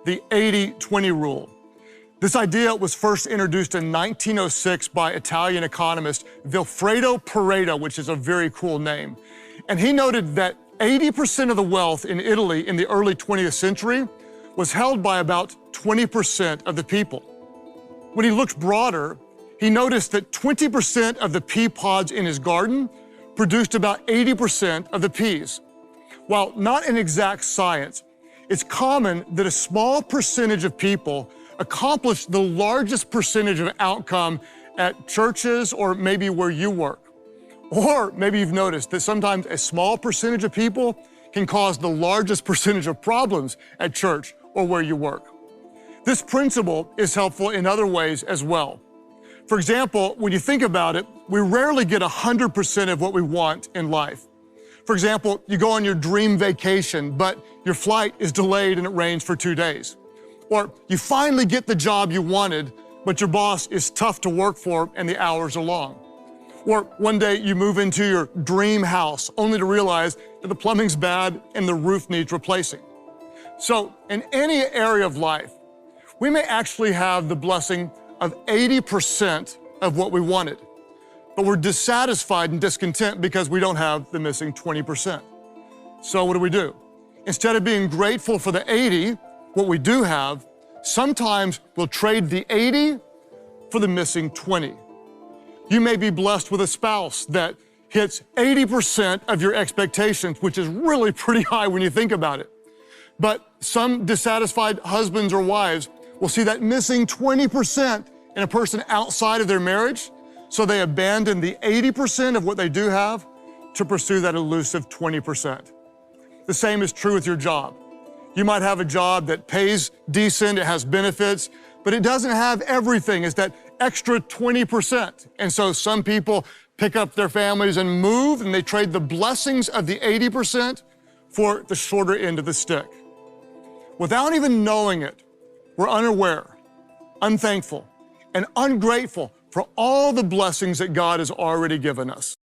the 80-20 rule. This idea was first introduced in 1906 by Italian economist Vilfredo Pareto, which is a very cool name. And he noted that 80% of the wealth in Italy in the early 20th century was held by about 20% of the people. When he looked broader, he noticed that 20% of the pea pods in his garden produced about 80% of the peas. While not an exact science, it's common that a small percentage of people accomplish the largest percentage of outcome at churches or maybe where you work. Or maybe you've noticed that sometimes a small percentage of people can cause the largest percentage of problems at church or where you work. This principle is helpful in other ways as well. For example, when you think about it, we rarely get 100% of what we want in life. For example, you go on your dream vacation, but your flight is delayed and it rains for 2 days. Or you finally get the job you wanted, but your boss is tough to work for and the hours are long. Or one day you move into your dream house only to realize that the plumbing's bad and the roof needs replacing. So in any area of life, we may actually have the blessing of 80% of what we wanted, but we're dissatisfied and discontent because we don't have the missing 20%. So what do? Instead of being grateful for the 80, what we do have, sometimes we'll trade the 80 for the missing 20. You may be blessed with a spouse that hits 80% of your expectations, which is really pretty high when you think about it. But some dissatisfied husbands or wives will see that missing 20% in a person outside of their marriage, so they abandon the 80% of what they do have to pursue that elusive 20%. The same is true with your job. You might have a job that pays decent, it has benefits, but it doesn't have everything. It's that extra 20%. And so some people pick up their families and move, and they trade the blessings of the 80% for the shorter end of the stick. Without even knowing it, we're unaware, unthankful, and ungrateful for all the blessings that God has already given us.